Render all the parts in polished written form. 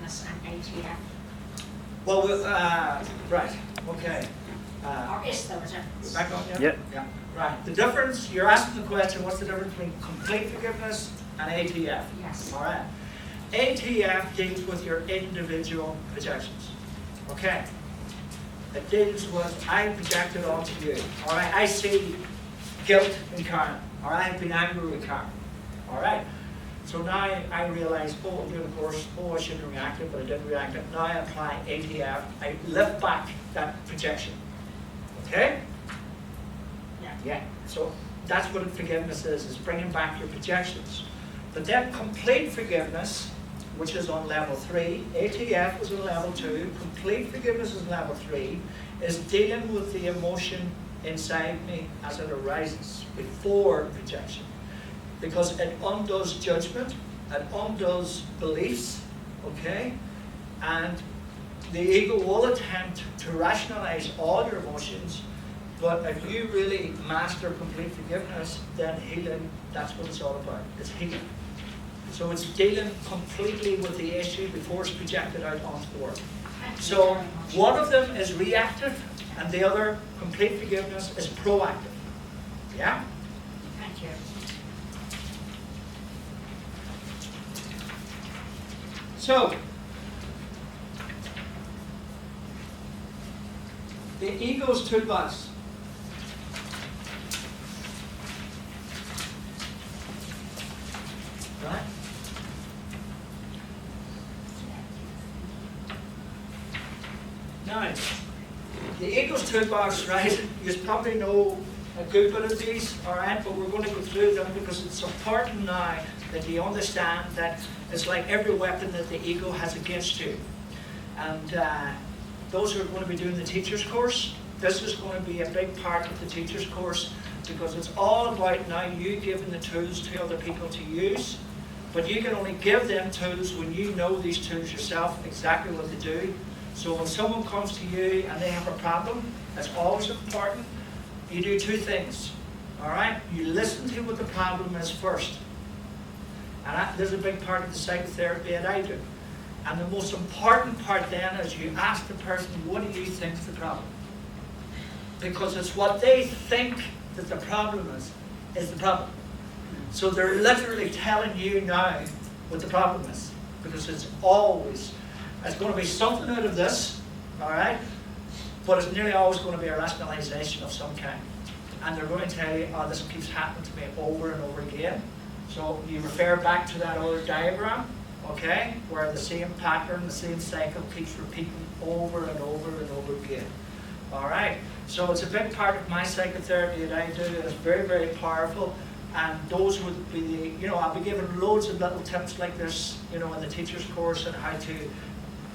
forgiveness and ATF? Well, right, okay. Or is there a difference? Back on, yeah? Yep. Yeah, right. The difference, you're asking the question, what's the difference between complete forgiveness and ATF? Yes. All right. ATF deals with your individual projections. Okay. It deals with, I projected onto you. All right. I see guilt in Karen. All right. I've been angry with Karen. All right. So now I realize, oh, I'm doing a course, oh, I shouldn't have reacted, but I didn't react. Now I apply ATF. I lift back that projection. Okay? Yeah. Yeah. So that's what forgiveness is bringing back your projections. But then complete forgiveness, which is on level 3, ATF is on level 2, complete forgiveness is level 3, is dealing with the emotion inside me as it arises before projection. Because it undoes judgment, it undoes beliefs, okay? And the ego will attempt to rationalize all your emotions, but if you really master complete forgiveness, then healing, that's what it's all about. It's healing. So it's dealing completely with the issue before it's projected out onto the world. So one of them is reactive, and the other, complete forgiveness, is proactive. Yeah? Thank you. So, the ego's toolbox. Right? Now, the ego's toolbox, right, you probably know a good bit of these, all right, but we're going to go through them because it's important now that you understand that it's like every weapon that the ego has against you. And those who are going to be doing the teacher's course, this is going to be a big part of the teacher's course because it's all about now you giving the tools to other people to use. But you can only give them tools when you know these tools yourself, exactly what they do. So when someone comes to you and they have a problem, that's always important. You do two things, all right? You listen to what the problem is first. And there's a big part of the psychotherapy that I do. And the most important part then is you ask the person, what do you think is the problem? Because it's what they think that the problem is the problem. So they're literally telling you now what the problem is. Because it's going to be something out of this, all right? But it's nearly always going to be a rationalization of some kind. And they're going to tell you, oh, this keeps happening to me over and over again. So you refer back to that other diagram, okay, where the same pattern, the same cycle keeps repeating over and over and over again. All right, so it's a big part of my psychotherapy that I do. It's very, very powerful. And those would be the, I'll be giving loads of little tips like this, in the teacher's course on how to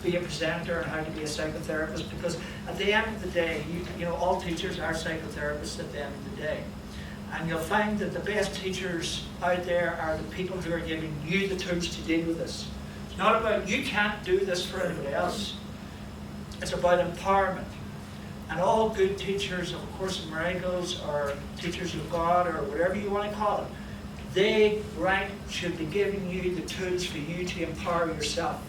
be a presenter and how to be a psychotherapist, because at the end of the day, all teachers are psychotherapists at the end of the day. And you'll find that the best teachers out there are the people who are giving you the tools to deal with this. It's not about you can't do this for anybody else. It's about empowerment. And all good teachers of A Course in Miracles or teachers of God or whatever you want to call it, they should be giving you the tools for you to empower yourself.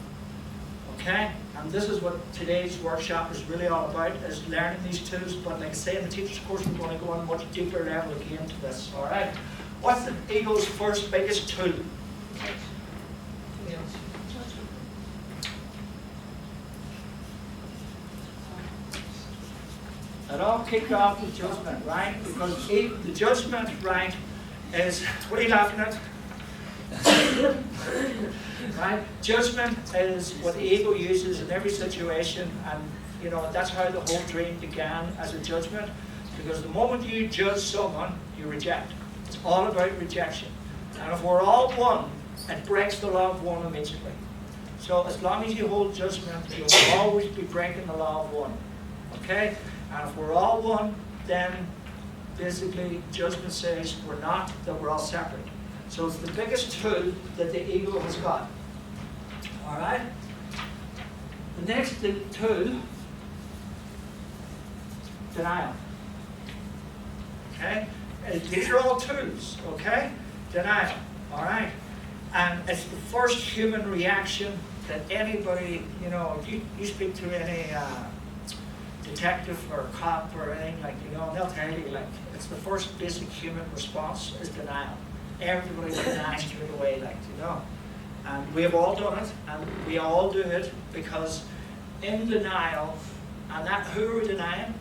Okay? And this is what today's workshop is really all about, is learning these tools. But like I say, in the teacher's course, we're going to go on a much deeper level again to this. All right? What's the ego's first biggest tool? It all kicked off with judgment, right? Because the judgment, right, is, what are you laughing at? Right? Judgment is what the ego uses in every situation, and that's how the whole dream began, as a judgment. Because the moment you judge someone, you reject. It's all about rejection. And if we're all one, it breaks the law of one immediately. So as long as you hold judgment, you'll always be breaking the law of one. Okay? And if we're all one, then basically judgment says we're not, that we're all separate. So it's the biggest tool that the ego has got. All right? The next tool, denial. Okay? These are all tools, okay? Denial. All right? And it's the first human reaction that anybody, you know, if you speak to any detective or cop or anything, like, you know, and they'll tell you, like, it's the first basic human response is denial. Everybody denies straight away, like, you know. And we have all done it, and we all do it because in denial, and that, who are we denying?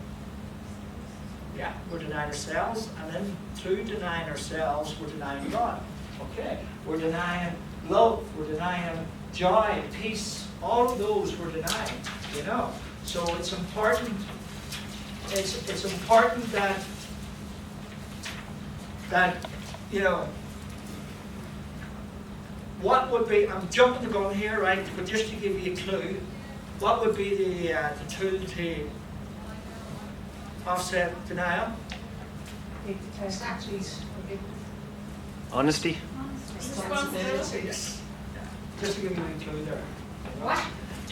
Yeah, we're denying ourselves, and then through denying ourselves, we're denying God. Okay, we're denying love, we're denying joy, peace, all of those we're denying, you know. So it's important, it's important that, you know, what would be, I'm jumping the gun here, right, but just to give you a clue, what would be the tool to offset denial? Honesty. Responsibility. Yes. Just to give you a clue there. What?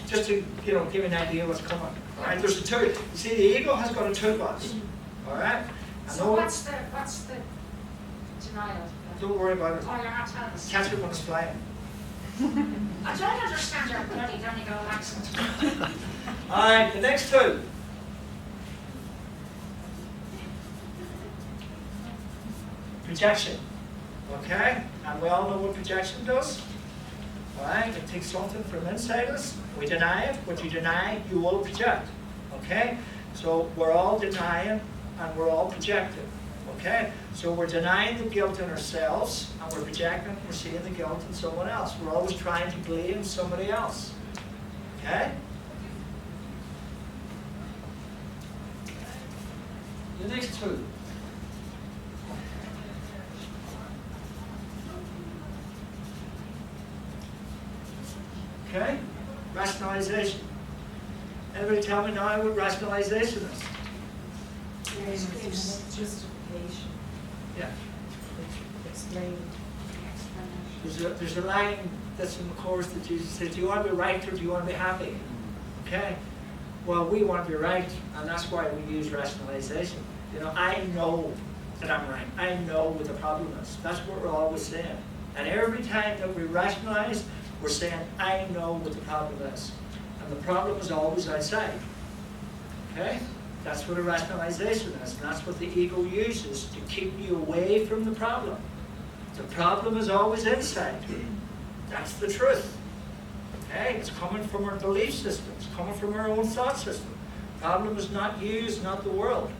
Just to, you know, give you an idea what's coming. All right, there's a tool. You see, the ego has got a toolbox. All right. So what's the denial? Don't worry about it. Oh, you're not telling us. Catch it when it's flying. I don't understand your bloody Donegal accent. All right, the next tool. Projection. Okay, and we all know what projection does. All right, it takes something from inside us. We deny it. What you deny, you will project. Okay, so we're all denying and we're all projecting. Okay, so we're denying the guilt in ourselves and we're projecting, we're seeing the guilt in someone else. We're always trying to blame somebody else. Okay? The next two. Okay? Rationalization. Anybody tell me now what rationalization is? Justification. Yeah. Explain. There's a line that's in the chorus that Jesus says, do you want to be right or do you want to be happy? Okay? Well, we want to be right, and that's why we use rationalization. You know, I know that I'm right. I know what the problem is. That's what we're always saying. And every time that we rationalize, we're saying, I know what the problem is. And the problem is always outside. Okay? That's what a rationalization is, and that's what the ego uses to keep you away from the problem. The problem is always inside. That's the truth. Okay? It's coming from our belief system. It's coming from our own thought system. The problem is not you, it's not the world.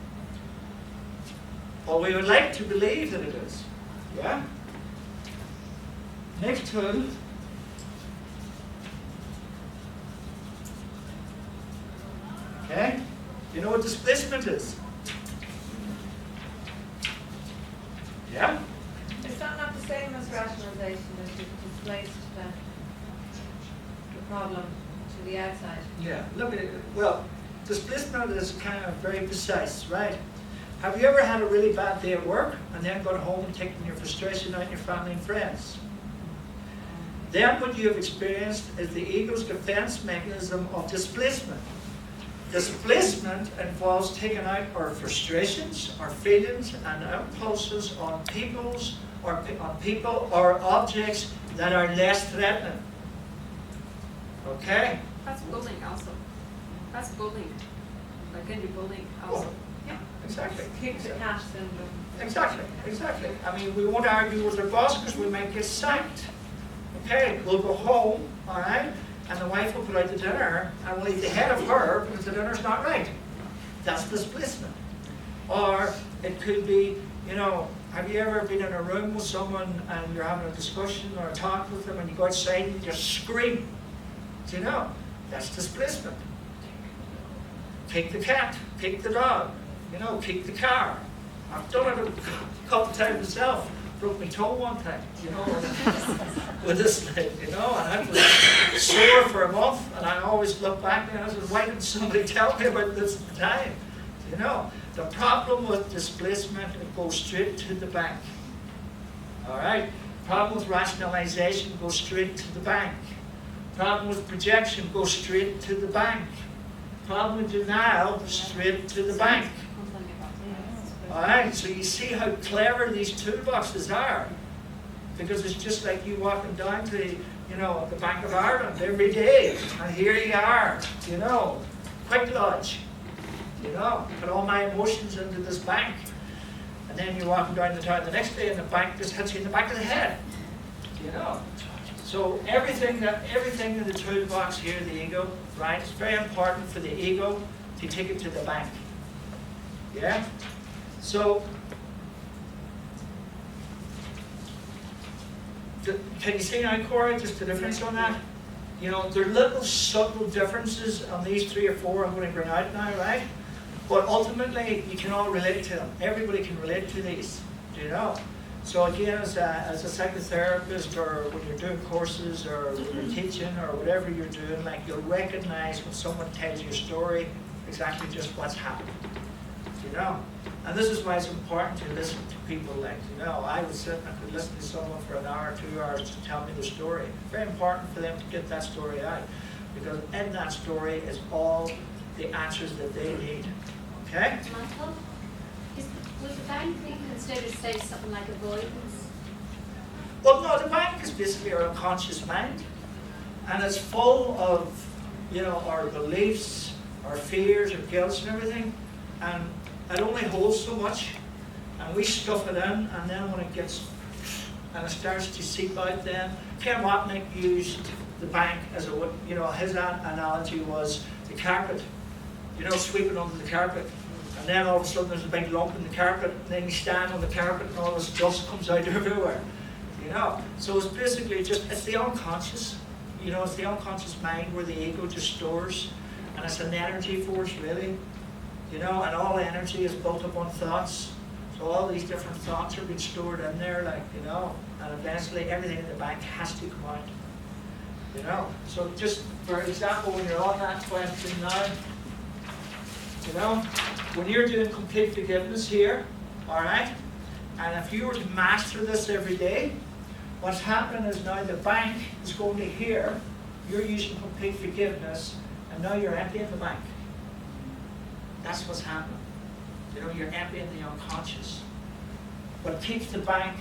Well, we would like to believe that it is. Yeah? Next tool. Okay? You know what displacement is? Yeah? Is that not the same as rationalization, as you've displaced the problem to the outside? Yeah. Look at it. Well, displacement is kind of very precise, right? Have you ever had a really bad day at work and then gone home and taken your frustration out on your family and friends? Then what you have experienced is the ego's defense mechanism of displacement. Displacement involves taking out our frustrations, our feelings, and impulses on people or objects that are less threatening. Okay? That's bullying also. That's bullying. Like can be bullying also. Oh, yeah, exactly. Kick the cat syndrome. Exactly, exactly. I mean, we won't argue with our boss because we might get sacked. Okay, we'll go home, all right? And the wife will put out the dinner, and we'll eat the head of her because the dinner's not right. That's displacement. Or it could be, you know, have you ever been in a room with someone and you're having a discussion or a talk with them and you go outside and you just scream? Do you know? That's displacement. Kick the cat, kick the dog, you know, kick the car. I've done it a couple times myself. Broke my toe one time, you know, with this thing, you know, and I was sore for a month, and I always look back and I said, why didn't somebody tell me about this at the time? You know, the problem with displacement, it goes straight to the bank. All right? Problem with rationalization goes straight to the bank. Problem with projection goes straight to the bank. Problem with denial, straight to the bank. All right, so you see how clever these toolboxes are. Because it's just like you walking down to the, the Bank of Ireland every day, and here you are, quick lodge, put all my emotions into this bank. And then you're walking down the town the next day and the bank just hits you in the back of the head, So everything in the toolbox here, the ego, right, it's very important for the ego to take it to the bank. Yeah? So, can you see now, Cora, just the difference on that? There are little subtle differences on these 3 or 4 I'm going to bring out now, right? But ultimately, you can all relate to them. Everybody can relate to these, So again, as a psychotherapist, or when you're doing courses, or when you're teaching, or whatever you're doing, like, you'll recognize when someone tells you a story, exactly just what's happened, And this is why it's important to listen to people like, I would sit and I could listen to someone for an hour, 2 hours to tell me the story. Very important for them to get that story out, because in that story is all the answers that they need. Okay? Michael, would the bank be considered, say, something like avoidance? Well, no, the bank is basically our unconscious mind, and it's full of, our beliefs, our fears, our guilt, and everything, and it only holds so much, and we stuff it in, and then when it starts to seep out, then Ken Watnick used the bank as his analogy was the carpet, sweeping under the carpet. And then all of a sudden there's a big lump in the carpet, and then you stand on the carpet and all this dust comes out everywhere. So it's basically it's the unconscious. It's the unconscious mind where the ego just stores, and it's an energy force really. And all energy is built up on thoughts. So all these different thoughts are being stored in there, and eventually everything in the bank has to come out. So just for example, when you're on that question now, when you're doing complete forgiveness here, all right, and if you were to master this every day, what's happening is now the bank is going to here, you're using complete forgiveness, and now you're emptying the bank. That's what's happening. You're emptying the unconscious. What keeps the bank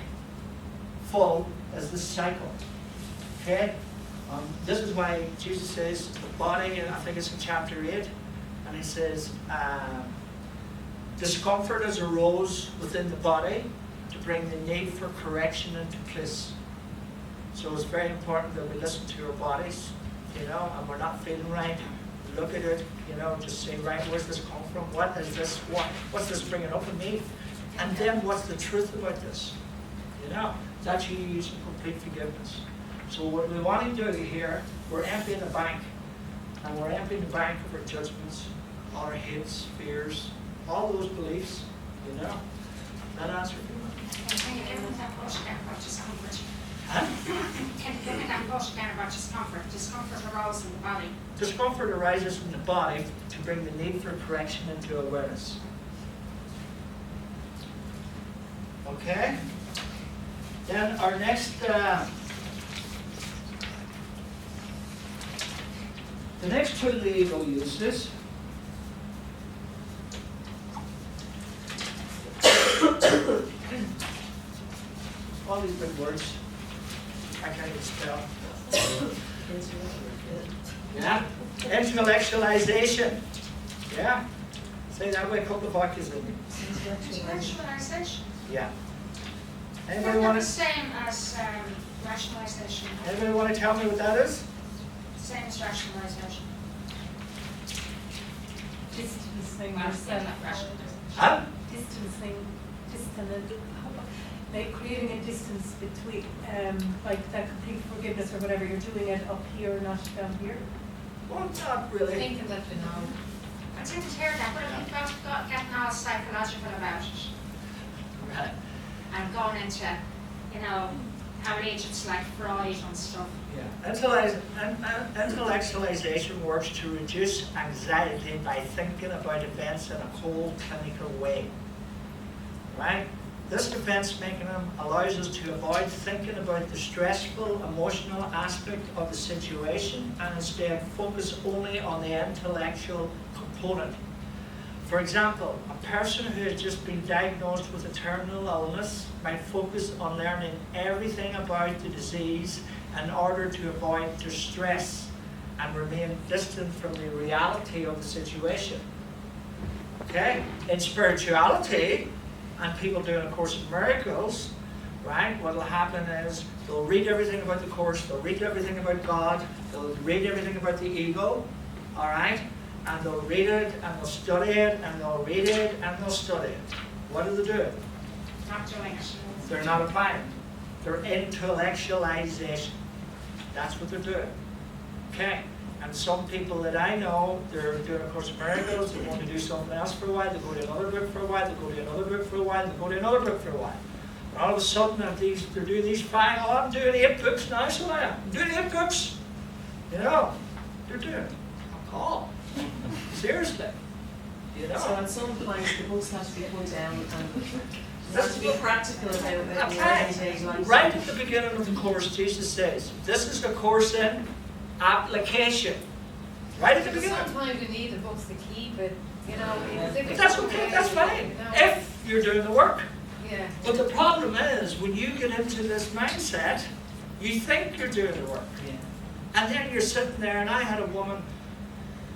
full is this cycle. Okay? This is why Jesus says the body, and I think it's in chapter 8, and he says, discomfort has arose within the body to bring the need for correction into place. So it's very important that we listen to our bodies, and we're not feeling right. Look at it, just say, right, where's this come from? What is this? What's this bringing up in me? And then what's the truth about this? It's actually using complete forgiveness. So what we want to do here, we're emptying the bank, and we're emptying the bank of our judgments, all our hates, fears, all those beliefs, That answer for you? Can you give me that bush again about discomfort? Huh? Can you give me that bush again about discomfort? Discomfort arises in the body. Discomfort arises from the body to bring the need for correction into awareness. Okay? Then our next, the next tool the ego uses all these big words I can't even spell. Yeah? Intellectualization. Yeah? Say that way a couple of vodkas in me. Intellectualization. Yeah. Isn't Anybody that want the to? same as rationalization? Anybody want to tell me what that is? Same as rationalization. Distancing Well, yourself. not rationalization. Huh? Like creating a distance between, like that complete forgiveness or whatever, you're doing it up here, not down here. Well, not really. Think of it, I didn't hear that, but if you've got getting all psychological about it Right. and going into, how agents like Freud and stuff. Yeah. Intellectualization works to reduce anxiety by thinking about events in a cold, clinical way. Right? This defense mechanism allows us to avoid thinking about the stressful, emotional aspect of the situation and instead focus only on the intellectual component. For example, a person who has just been diagnosed with a terminal illness might focus on learning everything about the disease in order to avoid distress and remain distant from the reality of the situation. Okay? In spirituality, and people doing A Course in Miracles, right, what will happen is they'll read everything about the Course, they'll read everything about God, they'll read everything about the ego, all right? And they'll read it, and they'll study it, and they'll read it, and they'll study it. What do they do? Not doing it. They're not applying it. They're intellectualization. That's what they're doing. Okay? And some people that I know, they're doing A Course in Miracles, they want to do something else for a while, they go to another book for a while, they go to another book for a while, they go to another book for a while. And all of a sudden, they're doing these 5, oh, I'm doing 8 books now, so I am. I'm doing 8 books. You know, they're doing a call. Seriously. You know. So at some point the books have to be put down and you have to be practical about it in your Okay. everyday life. Right at the beginning of the Course, Jesus says, this is the Course in application. Right at the beginning. Sometimes we need the books to keep it, you know. But that's okay, that's fine, if you're doing the work. Yeah. But the problem is, when you get into this mindset, you think you're doing the work. And then you're sitting there, and I had a woman,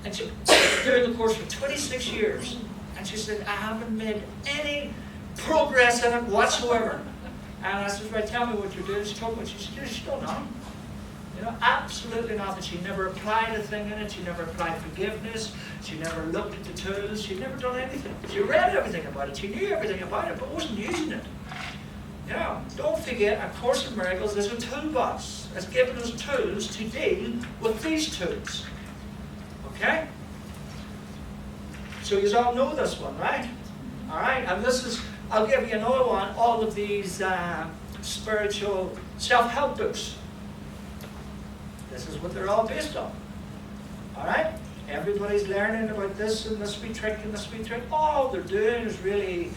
and she was doing the Course for 26 years, and she said, I haven't made any progress in it whatsoever. And I said, right, tell me what you're doing. She told me, she said, you're still not. You know, absolutely not. She never applied a thing in it. She never applied forgiveness. She never looked at the tools. She'd never done anything. She read everything about it. She knew everything about it, but wasn't using it. You know, don't forget, A Course in Miracles is a toolbox. It's given us tools to deal with these tools. Okay? So you all know this one, right? All right, and this is, I'll give you another one, all of these spiritual self-help books. This is what they're all based on. All right? Everybody's learning about this and the sweet trick and the sweet trick. All they're doing is really,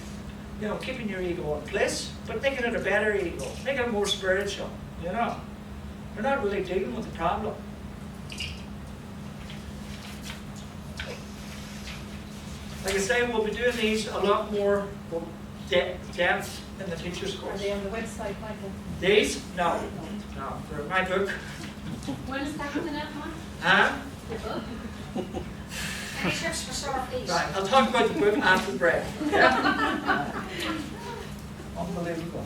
you know, keeping your ego in place, but making it a better ego, making it more spiritual, you know. They're not really dealing with the problem. Like I say, we'll be doing these a lot more depth in the teacher's Are course. they on the website, Michael? These? No. No, they're in my book. When is that coming out, Mark? Huh? The book? Any tips for sore feet? Right, I'll talk about the book after the break. Yeah? Unbelievable.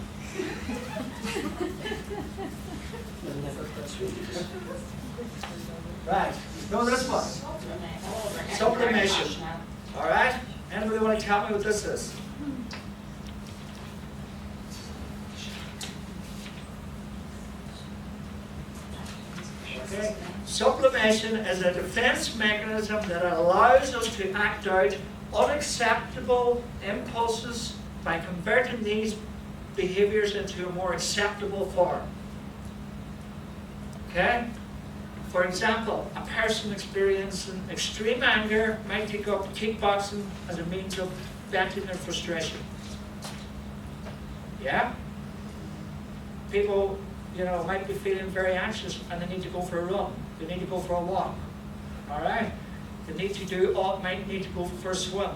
Right, know this one. Sublimation. All right? Anybody want to tell me what this is? Okay. Sublimation is a defense mechanism that allows us to act out unacceptable impulses by converting these behaviors into a more acceptable form. Okay? For example, a person experiencing extreme anger might take up kickboxing as a means of venting their frustration. Yeah? People, you know, might be feeling very anxious and they need to go for a run. They need to go for a walk. All right? They need to do, or might need to go for a swim.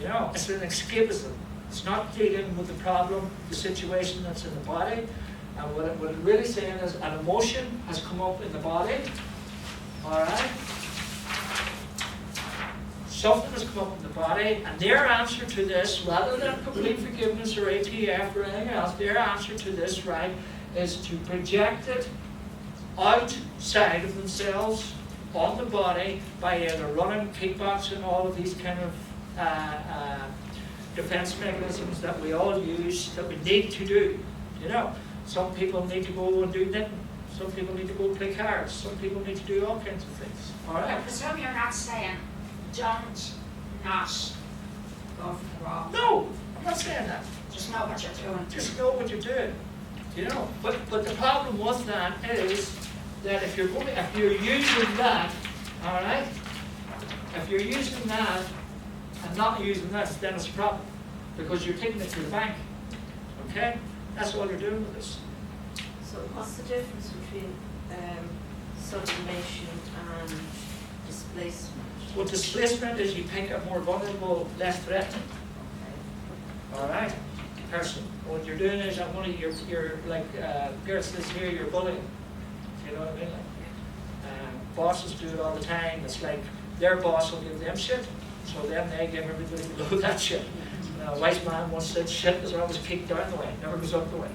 You know, it's an escapism. It's not dealing with the problem, the situation that's in the body. And what it's really saying is an emotion has come up in the body. All right? Something has come up in the body, and their answer to this, rather than complete forgiveness or ATF or anything else, their answer to this, right, is to project it outside of themselves, on the body, by either running, kickboxing, all of these kind of defense mechanisms that we all use, that we need to do. You know, some people need to go and do knitting. Some people need to go play cards. Some people need to do all kinds of things. All I right? presume you're not saying, don't not go for the walk. No, I'm not saying that. Just know what you're doing. Just know what you're doing. You know, but the problem with that is that if you're using that, all right, if you're using that and not using this, then it's a problem because you're taking it to the bank. Okay, that's all you're doing with this. So what's the difference between sublimation and displacement? Well, displacement is you pick a more vulnerable, less threatening. All right, person. What you're doing is, I'm only you're like Gareth says here, you're bullying. You know what I mean? Like, bosses do it all the time. It's like their boss will give them shit, so then they give everybody below that shit. A wise man once said, "Shit is always kicked down the way, never goes up the way."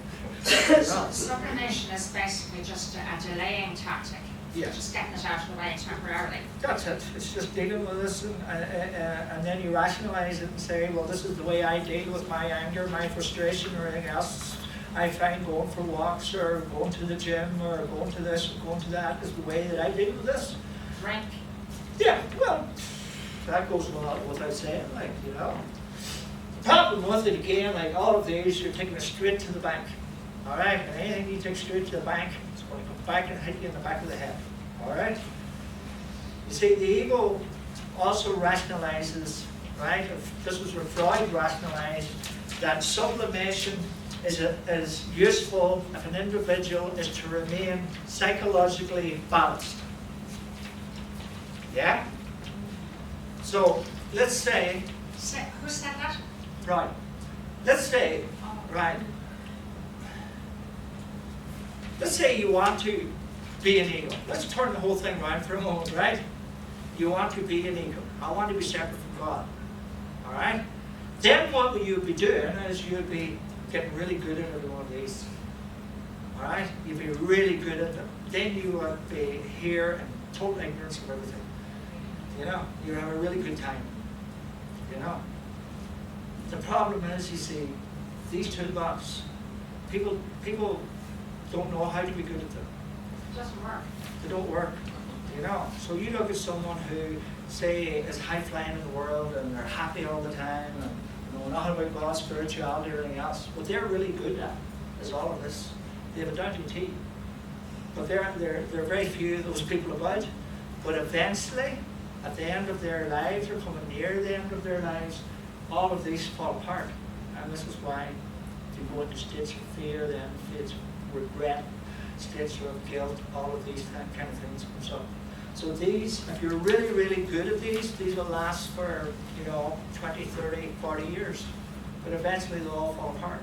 Sublimation is basically just a delaying tactic. Yeah. Just getting it out of the way temporarily. That's it. It's just dealing with this, and then you rationalize it and say, well, this is the way I deal with my anger, my frustration, or anything else. I find going for walks, or going to the gym, or going to this, or going to that is the way that I deal with this. Drink. Yeah, well, that goes without saying, like, you know. The problem with it, again, like all of these, you're taking it straight to the bank. All right, and anything you take straight to the bank, it's going to come back and hit you in the back of the head. All right? You see, the ego also rationalizes, right? This was where Freud rationalized that sublimation is useful if an individual is to remain psychologically balanced. Yeah? So, let's say, Who said that? right, let's say, right, let's say you want to be an ego. Let's turn the whole thing around for a moment, right? You want to be an ego. I want to be separate from God. All right? Then what you would be doing is you would be getting really good at every one of these. All right? You'd be really good at them. Then you would be here in total ignorance of everything. You know? You have a really good time. You know? The problem is, you see, these toolboxes, people don't know how to be good at them. It doesn't work. They don't work, you know. So you look at someone who, say, is high flying in the world and they're happy all the time and know nothing about God's spirituality or anything else. What they're really good at is all of this. They have a down to a T. But there are very few of those people about. But eventually, at the end of their lives, or coming near the end of their lives, all of these fall apart. And this is why you go into states of fear, then states of regret, states of guilt, all of these kind of things comes up. So these, if you're really, really good at these will last for, 20, 30, 40 years. But eventually they'll all fall apart.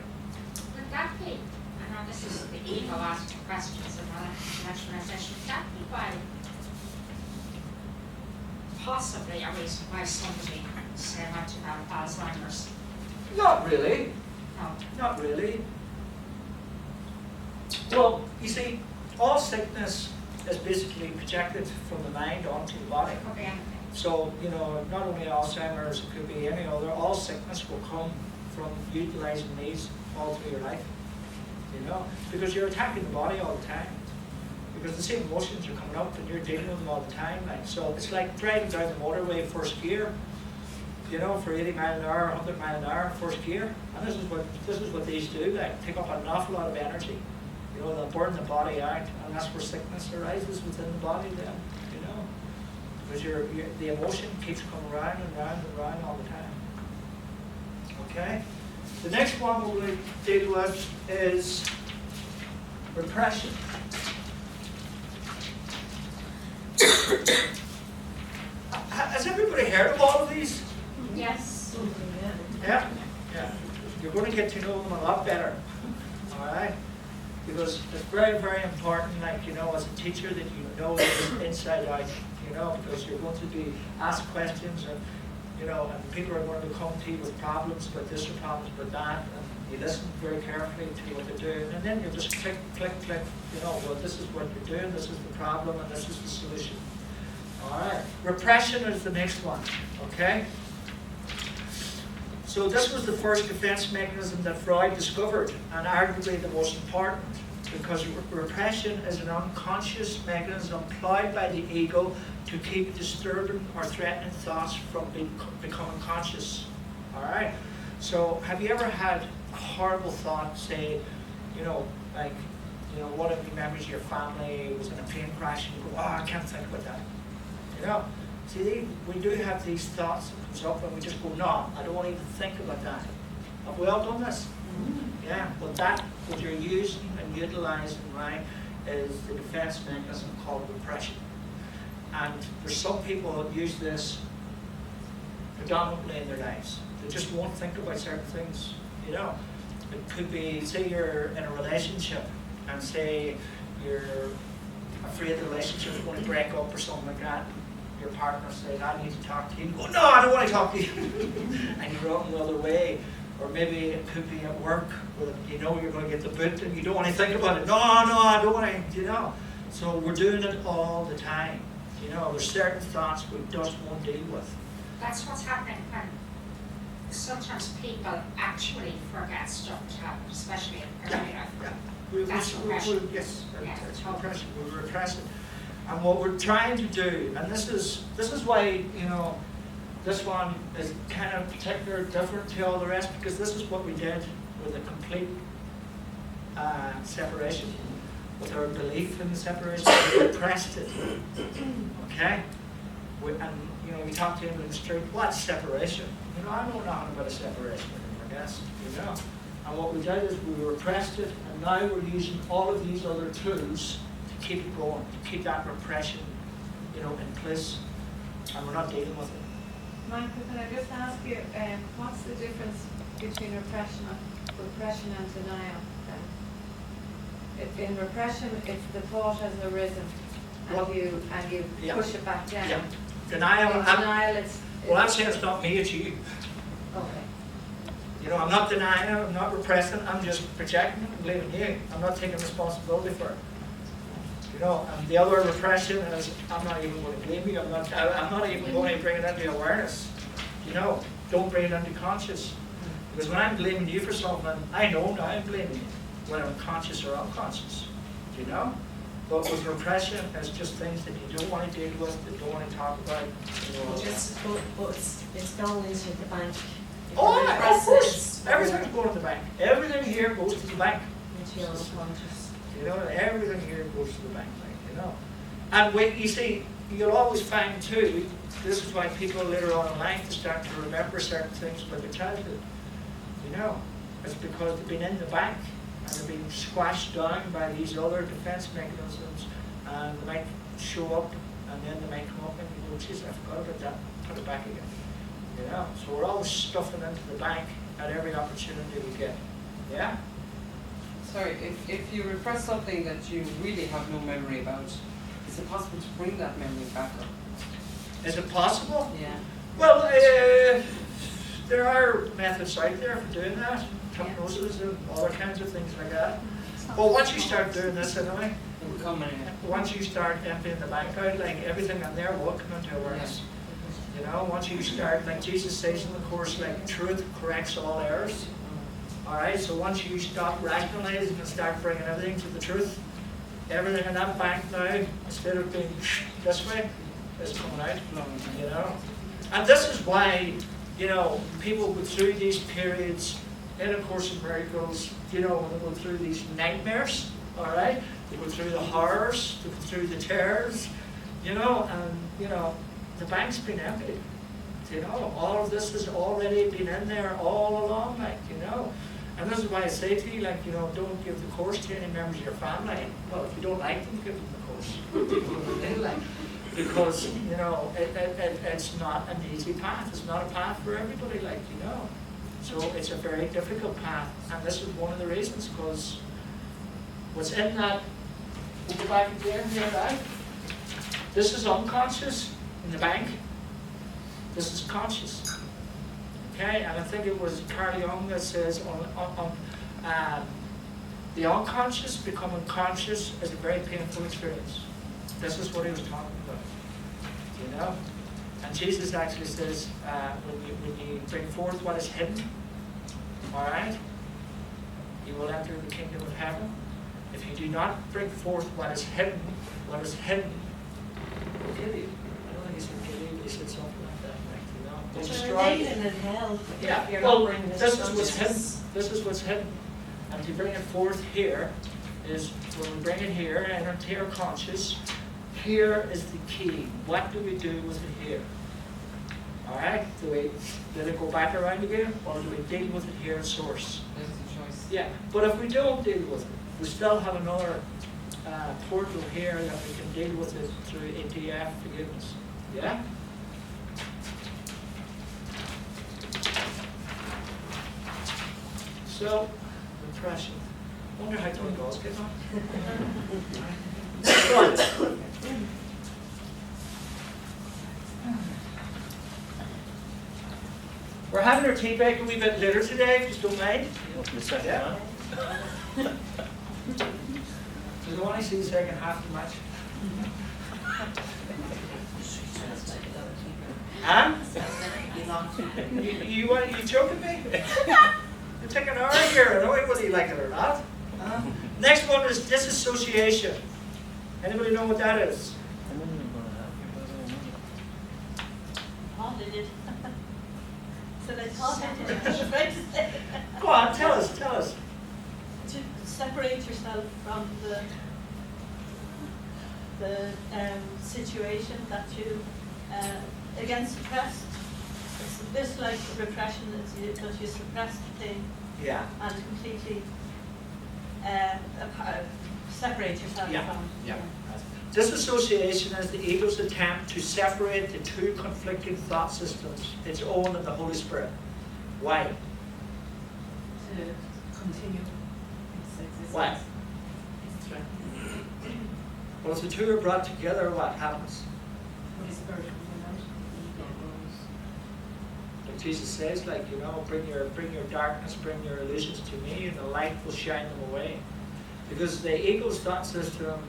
Would that be, I know this is the ego asking questions about intellectualization, would that be why, possibly a reason why somebody, say, might develop Alzheimer's? Not really. No. Not really. Well, you see, all sickness is basically projected from the mind onto the body. It could be anything. So, not only Alzheimer's, it could be any other, all sickness will come from utilizing these all through your life. Because you're attacking the body all the time. Because the same emotions are coming up and you're dealing with them all the time. So it's like driving down the motorway first gear, for 80 mile an hour, 100 mile an hour, first gear. And this is what these do, like take up an awful lot of energy. They'll burn the body out, and that's where sickness arises within the body then, because the emotion keeps coming round and round and round all the time. Okay? The next one we're going to deal with is repression. Has everybody heard of all of these? Yes. Yeah? Yeah. You're going to get to know them a lot better. All right? Because it's very, very important, as a teacher, that you know this inside out, because you're going to be asked questions and people are going to come to you with problems about this or problems about that, and you listen very carefully to what they're doing, and then you just click, click, click, well, this is what you're doing, this is the problem, and this is the solution. All right. Repression is the next one, okay? So this was the first defense mechanism that Freud discovered, and arguably the most important, because repression is an unconscious mechanism employed by the ego to keep disturbing or threatening thoughts from becoming conscious. All right? So have you ever had a horrible thought, say, one of your members of your family was in a plane crash, and you go, I can't think about that. See, we do have these thoughts that comes up and we just go, no, I don't want to even think about that. Have we all done this? Mm-hmm. Yeah, but what you're using and utilizing, right, is the defense mechanism called repression. And there's some people that use this predominantly in their lives. They just won't think about certain things, you know. It could be, say you're in a relationship and say you're afraid the relationship is going to break up or something like that. Your partner says, I need to talk to you. You go, no, I don't want to talk to you. And you run the other way. Or maybe it could be at work where you know you're going to get the boot and you don't want to think about it. No, I don't want to, you know. So we're doing it all the time. You know, there's certain thoughts we just won't deal with. That's what's happening when sometimes people actually forget stuff that happened, especially in early life. That's repression. Yes, Yeah, that's totally. repression. We're repressing. And what we're trying to do, and this is why, you know, this one is kind of particular, different to all the rest, because this is what we did with a complete separation, with our belief in the separation. We repressed it. Okay? And you know, we talked to him in the street, what's separation? You know, I know nothing about a separation anymore, guess, you know. And what we did is we repressed it, and now we're using all of these other tools to keep it going, to keep that repression, you know, in place, and we're not dealing with it. Michael, can I just ask you, what's the difference between repression and denial? In repression, it's the thought has arisen, and Well, you yeah. push it back down. Yeah. Denial, In denial, it's well, I'm saying it's not me, it's you. okay. You know, I'm not denying it, I'm not repressing, I'm just projecting it and blaming you. I'm not taking responsibility for it. You know, and the other repression is, I'm not even going to blame you, I'm not even going to bring it into awareness. You know, don't bring it into conscious. Because when I'm blaming you for something, I know now I'm blaming you, whether I'm conscious or unconscious. Do you know? But with repression, it's just things that you don't want to deal with, that you don't want to talk about. You know, But it's going into the bank. If oh, you're yeah, of repressing course. it, Everything's going to the bank. Everything here goes to the bank. into your unconscious. You know, everything here goes to the bank, like, you know. And when you see, you'll always find too, this is why people later on in life start to remember certain things about their childhood. You know, it's because they've been in the bank and they've been squashed down by these other defense mechanisms, and they might show up and then they might come up and you go, geez, I forgot about that, put it back again. You know, so we're always stuffing into the bank at every opportunity we get. Yeah? Sorry, if you repress something that you really have no memory about, is it possible to bring that memory back up? Is it possible? Yeah. Well, there are methods out there for doing that, hypnosis and other kinds of things like that. But once you start doing this anyway, It will come in. once you start emptying the bank out, like everything in there will come into awareness. You know, once you start, like Jesus says in the Course, like truth corrects all errors. All right, so once you stop rationalizing and start bringing everything to the truth, everything in that bank now, instead of being this way, is coming out. You know, and this is why, you know, people go through these periods in A Course in Miracles. You know, when they go through these nightmares. All right, they go through the horrors, they go through the terrors. You know, and you know, the bank's been empty. You know, all of this has already been in there all along, like, you know. And this is why I say to you, like, you know, don't give the Course to any members of your family. Well, if you don't like them, give them the Course. Like, because, you know, it's not an easy path. It's not a path for everybody, like, you know. So it's a very difficult path. And this is one of the reasons, because what's in that, we'll go back again here, right? This is unconscious in the bank. This is conscious. Okay, and I think it was Carl Jung that says the unconscious becoming conscious is a very painful experience. This is what he was talking about. You know? And Jesus actually says, when you bring forth what is hidden, all right, you will enter the kingdom of heaven. If you do not bring forth what is hidden will kill you. I don't think he said kill you, he said something like that. Like, you know, But destroy you're you. living in hell. Yeah, If you're well, not bringing this is what's hidden. consciousness. This is what's hidden. And to bring it forth here is when we bring it here and into our conscious, here is the key. What do we do with it here? All right, do we let it go back around again, or do we deal with it here at source? There's the choice. Yeah, but if we don't deal with it, we still have another portal here that we can deal with it through ATF forgiveness. Yeah? So, repression. Wonder how Tony Gall's getting on. Right. We're having our tea break a wee bit later today, if you don't mind. Yeah. We don't want to see the second half too much. Huh? You joking me? You're taking an hour here. I don't know whether you like it or not. Next one is disassociation. Anybody know what that is? Oh, they did. So they thought I did. I was afraid to say. Go on, tell us. To separate yourself from the situation that you again suppressed. It's a bit like repression, that you suppress the thing Yeah. and completely separate yourself from. Yeah. Disassociation is the ego's attempt to separate the two conflicting thought systems, its own and the Holy Spirit. Why? To continue its existence. Why? Its threat. Well, if the two are brought together, what happens? Holy Spirit comes out, ego goes. Like Jesus says, like, you know, bring your darkness, bring your illusions to me, and the light will shine them away. Because the ego's thought system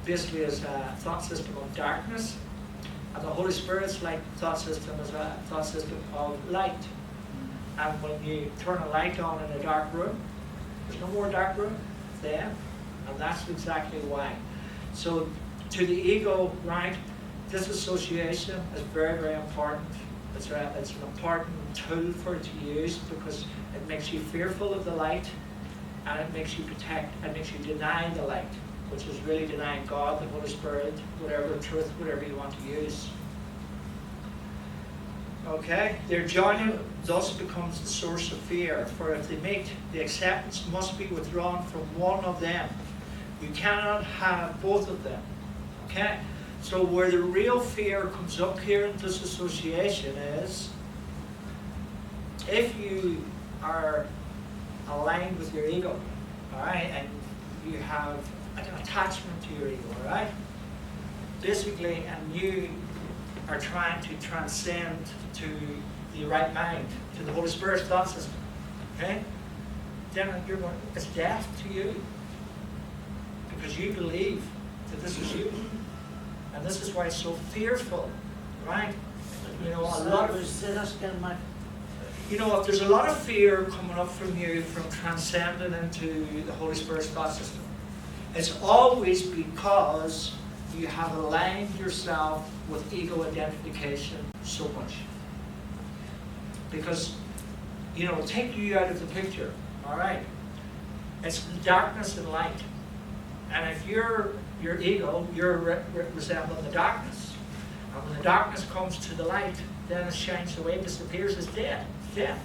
basically is a thought system of darkness, and the Holy Spirit's thought system is a thought system of light. And when you turn a light on in a dark room, there's no more dark room there, and that's exactly why. So to the ego, right, disassociation is very, very important. It's an important tool for it to use because it makes you fearful of the light, and it makes you deny the light, which is really denying God, the Holy Spirit, whatever truth, whatever you want to use. Okay? Their joining thus becomes the source of fear, for if they meet, the acceptance must be withdrawn from one of them. You cannot have both of them. Okay? So where the real fear comes up here in disassociation is if you are aligned with your ego, all right, and you have an attachment to your ego, all right? Basically, and you are trying to transcend to the right mind, to the Holy Spirit's thought system, okay? Then you're going, it's death to you because you believe that this is you. And this is why it's so fearful, right? You know, a lot of, you know, if there's a lot of fear coming up from you from transcending into the Holy Spirit's thought system, it's always because you have aligned yourself with ego identification so much. Because, you know, take you out of the picture, all right? It's darkness and light. And if your ego, you're resembling the darkness. And when the darkness comes to the light, then it shines away, disappears, it's dead. It's death.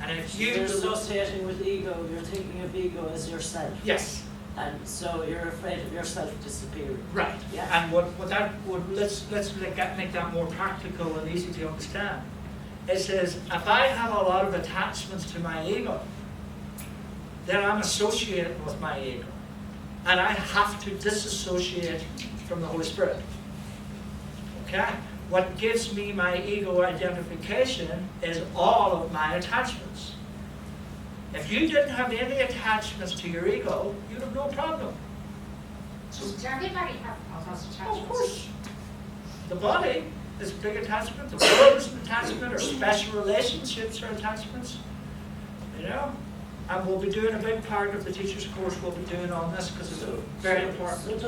And if you're associating with ego, you're thinking of ego as yourself. Yes. And so you're afraid of yourself disappearing. Right. Yeah. And what that would, let's make that more practical and easy to understand. It says, if I have a lot of attachments to my ego, then I'm associated with my ego. And I have to disassociate from the Holy Spirit. Okay? What gives me my ego identification is all of my attachments. If you didn't have any attachments to your ego, you'd have no problem. Does everybody have all those attachments? Of course. The body is a big attachment. The world is an attachment. Or special relationships are attachments. You know? And we'll be doing a big part of the teacher's course we'll be doing on this because it's very important.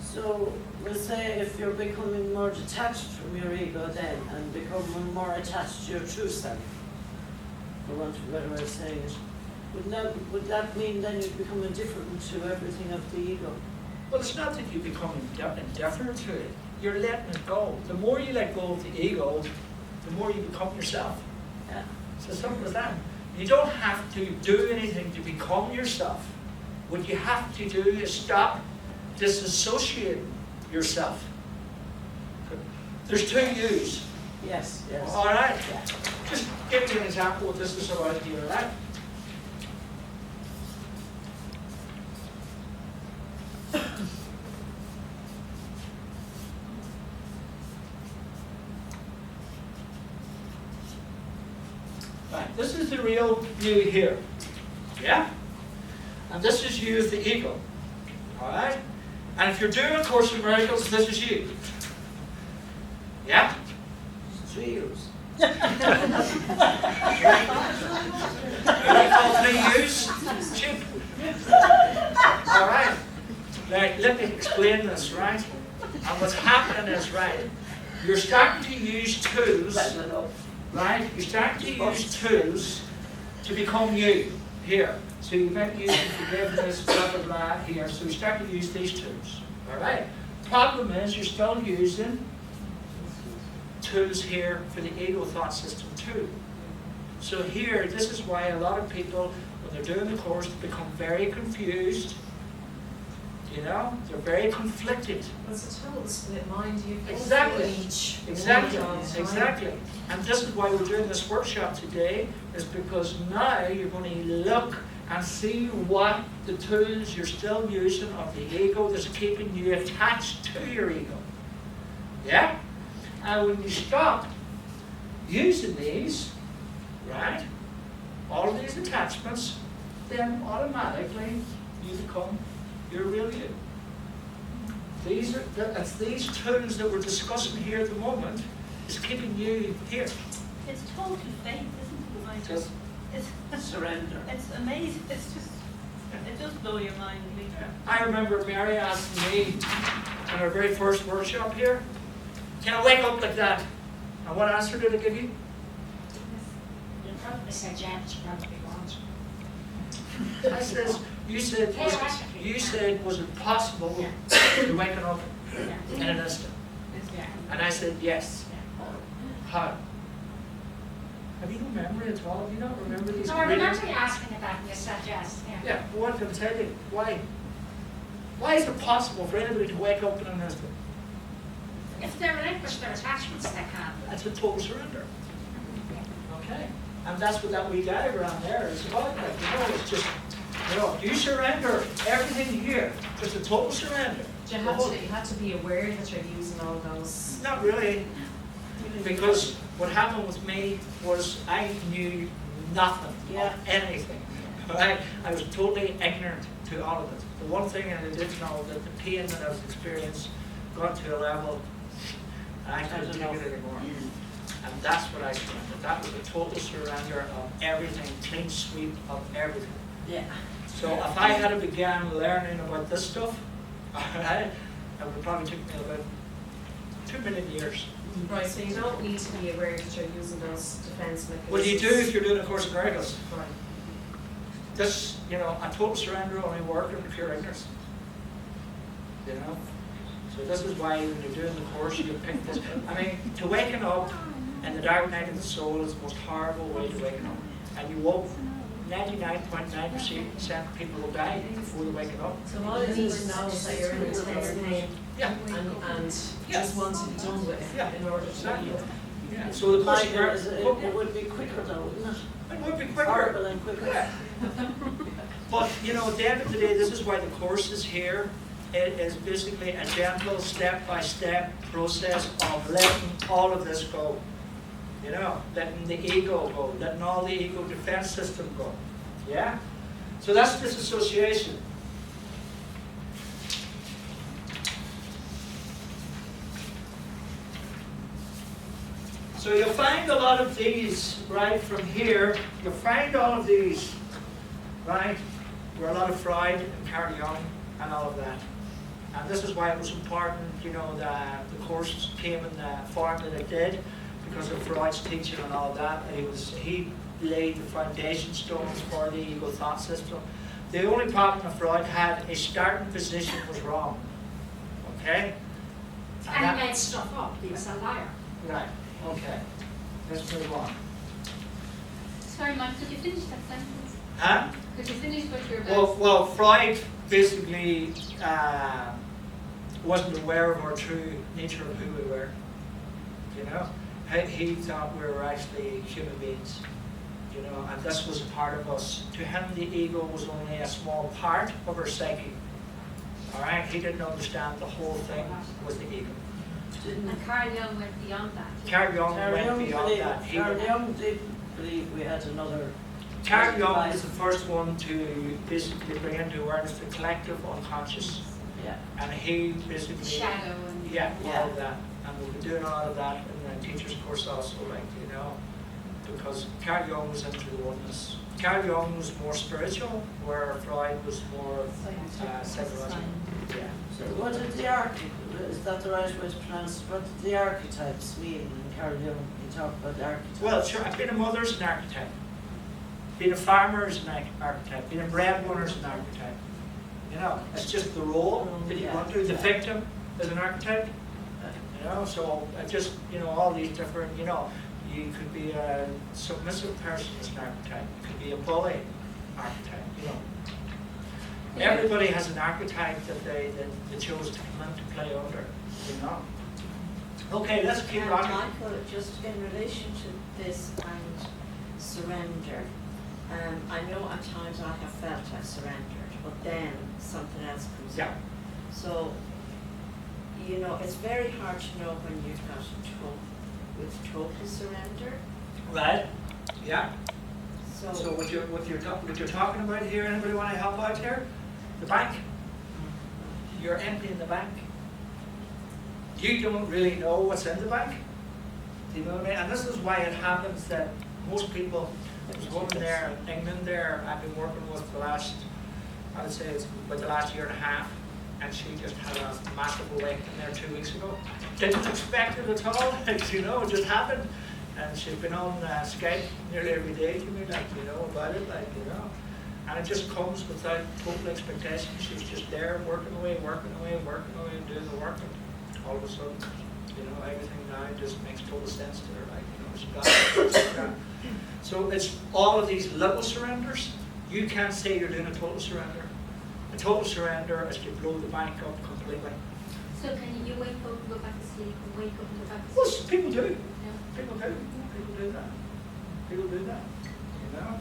So we'll say if you're becoming more detached from your ego then and becoming more attached to your true self, for want of a better way of saying it, would that mean then you're becoming different to everything of the ego? Well, it's not that you become indifferent to it. You're letting it go. The more you let go of the ego, the more you become yourself. Yeah. It's as simple as that. You don't have to do anything to become yourself. what you have to do is stop disassociating yourself. There's two yous. Yes, yes. All right? Just give you an example of this is about here, right? Right, this is the real you here. Yeah? And this is you as the ego. All right? And if you're doing a Course in Miracles, this is you. Yeah? 3 years. What do you call 3 U's? Cheap. All right. Right, let me explain this, right? And what's happening is, right, you're starting to use tools, right? You're starting to use tools to become you here. So you might use forgiveness, blah, blah, blah, here. So you start to use these tools, all right? Problem is, you're still using tools here for the ego thought system too. So here, this is why a lot of people, when they're doing the course, they become very confused. You know, they're very conflicted. It's a total split mind. You Exactly. each Exactly. one at a time. Exactly. And this is why we're doing this workshop today, is because now you're going to look and see what the tools you're still using of the ego that's keeping you attached to your ego. Yeah? And when you stop using these, right, all of these attachments, then automatically you become your real you. It's these tools that we're discussing here at the moment is keeping you here. It's total faith, isn't it? Like, Just it's surrender. It's amazing. It's just, it does blow your mind. Really. I remember Mary asking me in our very first workshop here, can I wake up like that? And what answer did I give you? You probably said, yeah, but you probably won't. I says, you said, was it possible to waking up in an instant? Yeah. And I said, yes. How? Have you no memory at all? Do you not remember these So I readings? remember you asking about and you said yes. Yeah. Yeah, but what can I tell you? Why? Why is it possible for anybody to wake up in an instant? If they relinquish their attachments, they can. That's a total surrender. Okay? And that's what that wee diagram there is about. Like, you know, it's just, you know, you surrender everything here. Just a total surrender. You had to be aware that you're using all those. Not really. Because what happened with me was I knew nothing of anything. Right? I was totally ignorant to all of it. The one thing that I did know that the pain that I was experiencing got to a level and I couldn't take it anymore. And that's what I surrendered. That was a total surrender of everything, clean sweep of everything. Yeah. So if I had began learning about this stuff, alright, it would probably take me about 2 million years. Right, so you don't need to be aware that you're using those defense mechanisms. Well, you do if you're doing a Course in Miracles. Right. This, you know, a total surrender only works in pure ignorance. You know? So this is why when you're doing the course, you pick this. I mean, to waken up in the dark night of the soul is the most horrible way to waken up. And you won't, 99.9% of people will die before they waken up. So all you need to know is that you're in intense pain Yeah. and just want to be done with it in order to Exactly. heal. Yeah. So the Course in Michael, Miracles, it would be quicker though, wouldn't it? it would be quicker. Horrible and quicker. Yeah. But, you know, at the end of the day, this is why the course is here. It is basically a gentle, step-by-step process of letting all of this go. You know, letting the ego go, letting all the ego defense system go. Yeah? So that's disassociation. So you'll find a lot of these, right, from here. You'll find all of these, right, where a lot of Freud and Carl Jung and all of that. And this is why it was important, you know, that the course came in the form that it did, because of Freud's teaching and all of that. He laid the foundation stones for the ego thought system. The only problem that Freud had, his starting position was wrong. Okay? And he made stuff up. He was a liar. Right. Okay. Let's move on. Sorry, Mike, could you finish that sentence? Huh? Could you finish what you're about? Well, Freud basically wasn't aware of our true nature of who we were. You know, he thought we were actually human beings. You know, and this was a part of us. To him, the ego was only a small part of our psyche. All right, he didn't understand the whole thing was the ego. And Carl Jung went beyond that. Carl Jung went beyond that. Carl Jung did believe we had another. Carl Jung was the first one to basically bring into awareness the collective unconscious. Yeah. And he basically Shadow and all of that. And we'll be doing a lot of that in the teacher's course also, like, you know, because Carl Jung was into the oneness. Carl Jung was more spiritual, where Freud was more psychological. Yeah. So what did the is that the right way to pronounce it? What did the archetypes mean in Carl Jung? He talked about the archetypes. Well, sure, being a mother's an archetype. Being a farmer is an archetype. Being a breadwinner is an archetype. You know, it's just the role that you want to. The victim is an archetype. You know, so just, you know, all these different, you know, you could be a submissive person as an archetype. You could be a bully archetype, you know. Everybody has an archetype that they chose to come into play under, you know. Okay, let's keep And on. Michael, just in relation to this and surrender, I know at times I have felt I've surrendered, but then something else comes up. So, you know, it's very hard to know when you've got with total surrender. Right. Yeah. So what you're talking about here, anybody want to help out here? The bank. You're emptying the bank. You don't really know what's in the bank. Do you know what I mean? And this is why it happens that most people, there's a woman there in England there I've been working with the last, I would say it's about the last year and a half, and she just had a massive awakening there 2 weeks ago. Didn't expect it at all, you know, it just happened. And she's been on Skype nearly every day to me, like, you know, about it, like, you know. And it just comes without total expectation. She's just there working away, and doing the work. And all of a sudden, you know, everything now just makes total sense to her, like, you know, she got it. So it's all of these little surrenders. You can't say you're doing a total surrender. A total surrender is to blow the bank up completely. So can you wake up and go back to sleep and wake up and go back to sleep? Well, people do. Yeah. People do. People do that. People do that. You know?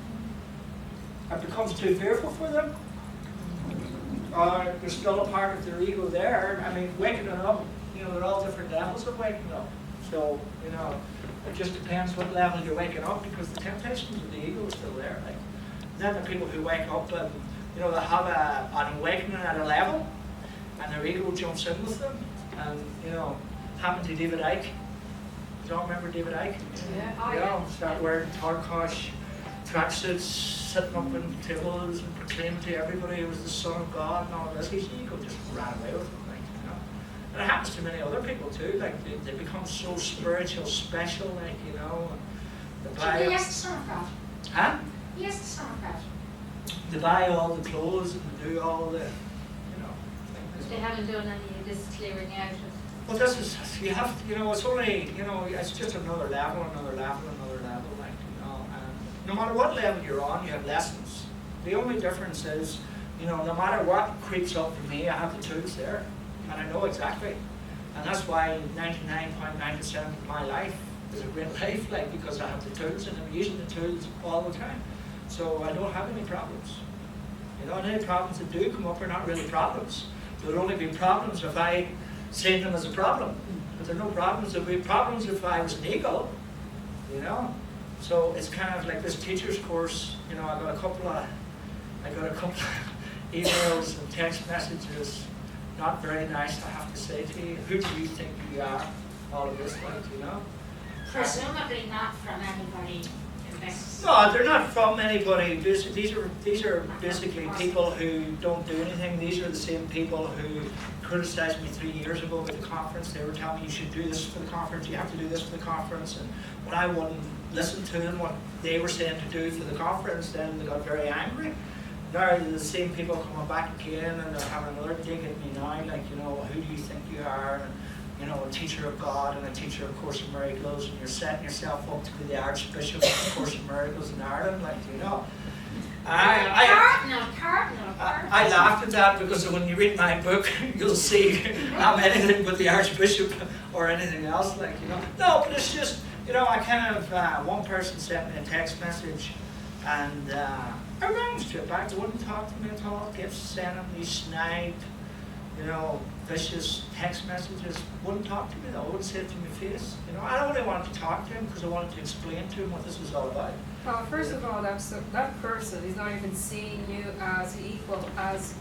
It becomes too fearful for them. There's still a part of their ego there. I mean, waking up, you know, there are all different levels of waking up. So, you know, it just depends what level you're waking up, because the temptations of the ego are still there. Like, then the people who wake up and, you know, they have an awakening at a level, and their ego jumps in with them. And, you know, happened to David Icke. You all remember David Icke? Yeah. You know, start wearing Tarkosh tracksuits, sitting up in tables and proclaiming to everybody he was the Son of God and all this. His ego just ran away with him, like, you know. And it happens to many other people too. Like, they become so spiritual, special, like, you know. He has the Son of God. Huh? He has the Son of God. They buy all the clothes and they do all the, you know. But they haven't done any of this clearing out of. Well, this is, you have to, you know, it's only, you know, it's just another level, like, you know, and no matter what level you're on, you have lessons. The only difference is, you know, no matter what creeps up for me, I have the tools there, and I know exactly. And that's why 99.9% of my life is a great life, like, because I have the tools, and I'm using the tools all the time. So I don't have any problems. You know, and any problems that do come up are not really problems. There would only be problems if I seen them as a problem. But there are no problems. There would be problems if I was an ego, you know. So it's kind of like this teacher's course, you know, I got a couple of emails and text messages, not very nice, I have to say to you. Who do you think you are? All of this, like, you know. Presumably not from anybody in this. No, they're not from anybody. These are basically people who don't do anything. These are the same people who criticized me 3 years ago at the conference. They were telling me you should do this for the conference, you have to do this for the conference. And when I wouldn't listen to them, what they were saying to do for the conference, then they got very angry. Now the same people coming back again and they're having another dig at me now, like, you know, who do you think you are? And, you know, a teacher of God and a teacher of Course in Miracles, and you're setting yourself up to be the Archbishop of the Course in Miracles in Ireland, like, you know. I laughed at that because when you read my book, you'll see I'm anything but the Archbishop or anything else, like, you know. No, but it's just, you know, I kind of, one person sent me a text message and I arranged it back. They wouldn't talk to me at all, kept sending me snide, you know, vicious text messages. Wouldn't talk to me though, wouldn't say it to my face. You know, I only wanted to talk to him because I wanted to explain to him what this was all about. Well, first of all, that person is not even seeing you as equal, as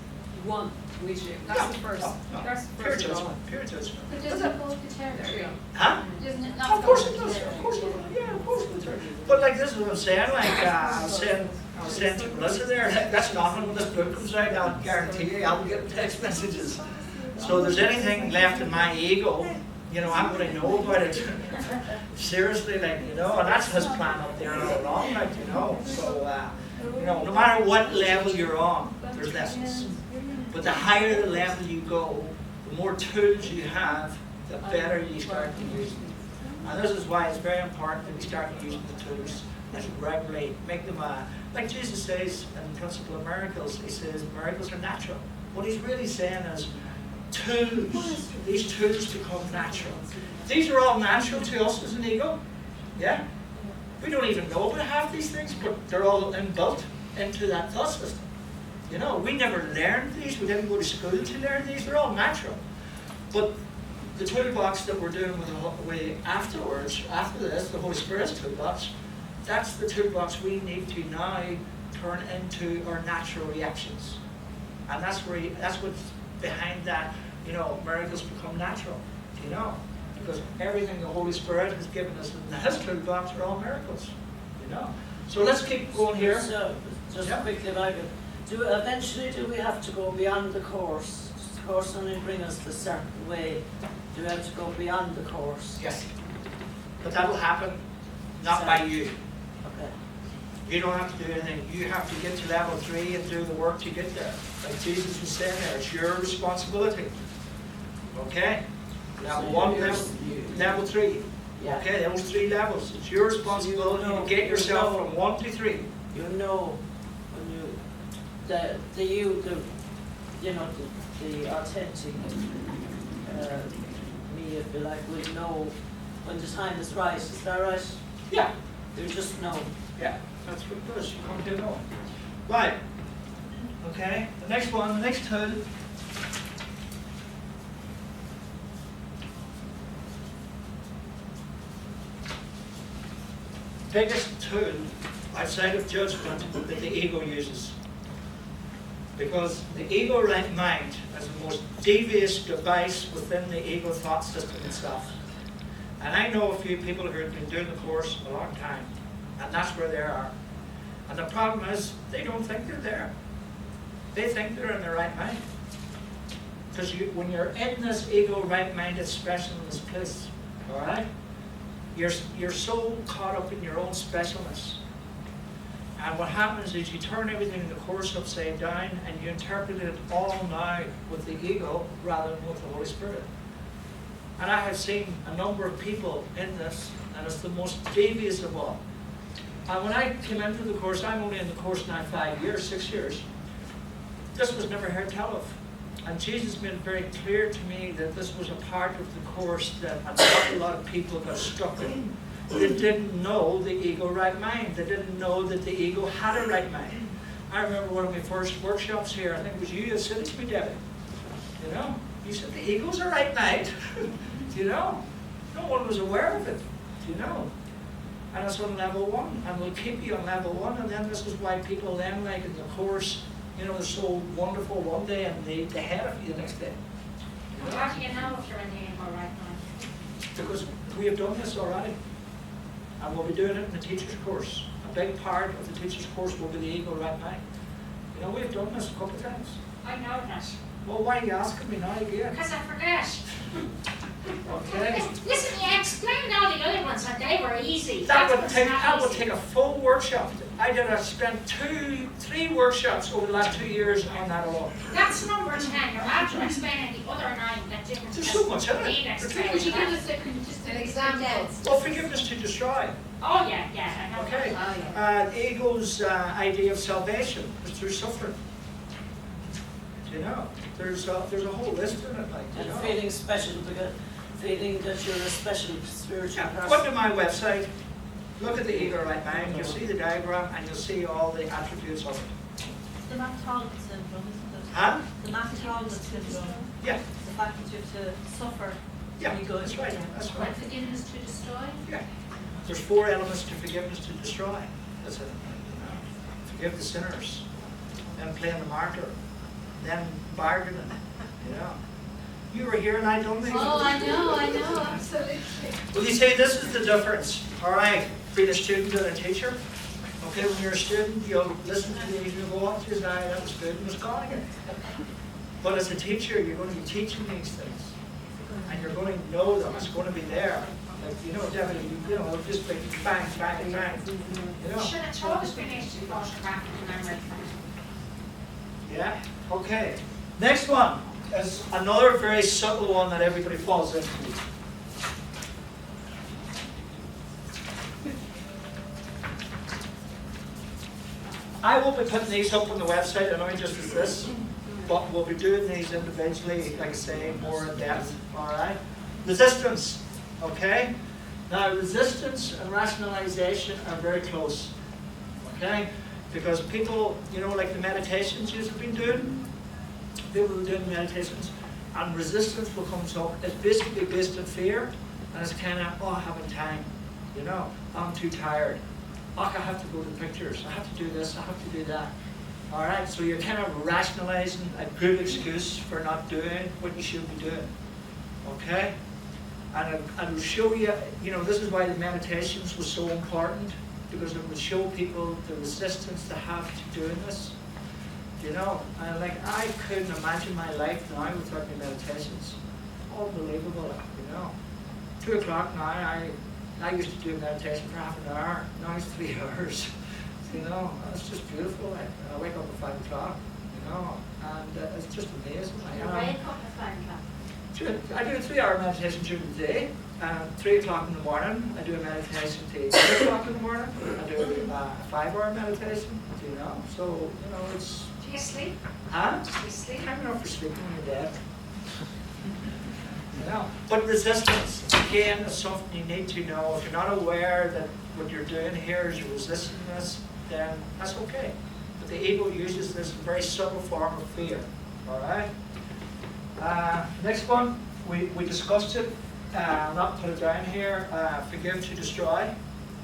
one with you. That's the first. That's the Pure first of all. judgment, pure judgment. But doesn't it go with the territory? Huh? Doesn't it not Of course go it with does, the of course it territory? does, yeah, of course it does. But like this is what I'm saying, like, I was saying to Melissa there, that's nothing when this book comes out, I'll guarantee you, I'll get text messages. So if there's anything left in my ego, you know, I'm going to know about it. Seriously, like, you know, and that's his plan up there all along, like, you know. So, you know, no matter what level you're on, there's lessons. But the higher the level you go, the more tools you have, the better you start to use them. And this is why it's very important that we start using the tools as regularly, make them, like Jesus says in the Principle of Miracles, he says miracles are natural. What he's really saying is, tools, these tools become natural. These are all natural to us as an ego, yeah? We don't even know about half these things, but they're all inbuilt into that thought system. You know, we never learned these, we didn't go to school to learn these, they're all natural. But the toolbox that we're doing afterwards, after this, the Holy Spirit's toolbox, that's the toolbox we need to now turn into our natural reactions. And that's what's behind that, you know, miracles become natural, you know, because everything the Holy Spirit has given us in His toolbox are all miracles, you know. So let's keep going here. So, just quickly, Michael, eventually do we have to go beyond the course? Does the course only bring us the certain way? Do we have to go beyond the course? Yes. But that will happen not by you. Okay. You don't have to do anything. You have to get to level 3 and do the work to get there. Like Jesus was saying there, it's your responsibility. Okay? Level 1, level 3. Yeah. Okay, those 3 levels. It's your responsibility to get yourself from 1 to 3. You know when you the authentic me, if you like, will know when the time is right. Is that right? Yeah. You just know. Yeah, that's what it does. You come to know. Right. Okay, the next one, the next tool. Biggest tool outside of judgment that the ego uses. Because the ego right mind is the most devious device within the ego thought system itself. And I know a few people who have been doing the course a long time, and that's where they are. And the problem is, they don't think they're there. They think they're in the right mind. Because when you're in this ego right-minded specialness place, all right, you're so caught up in your own specialness. And what happens is you turn everything in the course upside down and you interpret it all now with the ego rather than with the Holy Spirit. And I have seen a number of people in this, and it's the most devious of all. And when I came into the course, I'm only in the course now 6 years, this was never heard tell of. And Jesus made it very clear to me that this was a part of the course that a lot of people got stuck in. They didn't know the ego right mind. They didn't know that the ego had a right mind. I remember one of my first workshops here, I think it was you that said it to me, Debbie. You know, you said the ego's a right mind. You know, no one was aware of it. You know, and it's on level 1, and we'll keep you on level 1. And then this is why people then, like in the course, you know, they're so wonderful one day and they head of you the next day. Well, how do you know if you're in the ego right now? Because we have done this already. And we'll be doing it in the teacher's course. A big part of the teacher's course will be the ego right mind. You know, we've done this a couple of times. I know that. Well, why are you asking me now again? Because I forget. Okay. Listen, you explained all the other ones and they were easy. That would take a full workshop. I spent 3 workshops over the last 2 years on that alone. That's number 10. You're after explaining the other 9 that didn't. There's so much in it. Need Could you explaining. give us just a An example. Well, forgiveness to destroy. Oh, yeah, I have that. Okay. Oh, yeah. The ego's idea of salvation is through suffering. You know, there's a whole list in it, like, you And know. feeling special, because feeling that you're a special spiritual Yeah, person. go to my website, look at the ego right mind, you'll see the diagram, and you'll see all the attributes of it. The Matt-Talbot syndrome, isn't it? Huh? The Matt-Talbot syndrome, Yeah, the fact that you have to suffer yeah, when you go. that's right, that's right. And forgiveness to destroy? Yeah. There's 4 elements to forgiveness to destroy. That's it. You know. Forgive the sinners, then playing the martyr, then bargaining, you know. You were here and I don't think. Oh, I know, absolutely. Well, you see, this is the difference, all right, between a student and a teacher. Okay, when you're a student, you'll listen to these, you'll go, oh, geez, that was good, and it's gone again. But as a teacher, you're going to be teaching these things, and you're going to know them, it's going to be there. Like, you know, definitely, you know, it'll just be bang, bang, bang, you know. Sure, it's always been easy to photograph and memory. Yeah, okay. Next one is another very subtle one that everybody falls into. I won't be putting these up on the website, I know just as this, but we'll be doing these individually, like I say, more in depth, all right? Resistance, okay? Now, resistance and rationalization are very close, okay? Because people, you know, like the meditations you've been doing, people who are doing meditations, and resistance will come up. It's basically based on fear, and it's kind of, oh, I haven't time, you know, I'm too tired. Oh, I have to go to pictures, I have to do this, I have to do that. All right, so you're kind of rationalizing a good excuse for not doing what you should be doing, okay? And it will show you, you know, this is why the meditations was so important, because it would show people the resistance they have to doing this, you know. And like, I couldn't imagine my life now without my meditations. Unbelievable, you know. 2 o'clock now, I used to do meditation for half an hour, now it's 3 hours, you know. It's just beautiful, like, I wake up at 5 o'clock, you know, and it's just amazing. You wake up at 5 o'clock. I do a 3-hour meditation during the day. 3 o'clock in the morning, I do a meditation till 8 o'clock in the morning. I do a 5-hour meditation, you know. So, you know, it's... Do you sleep? Huh? Do you sleep? I'm enough for sleeping when you're dead. You know. But resistance, again, is something you need to know. If you're not aware that what you're doing here is you're resisting this, then that's okay. But the ego uses this very subtle form of fear, all right? Next one, we discussed it, I'll not put it down here, forgive to destroy,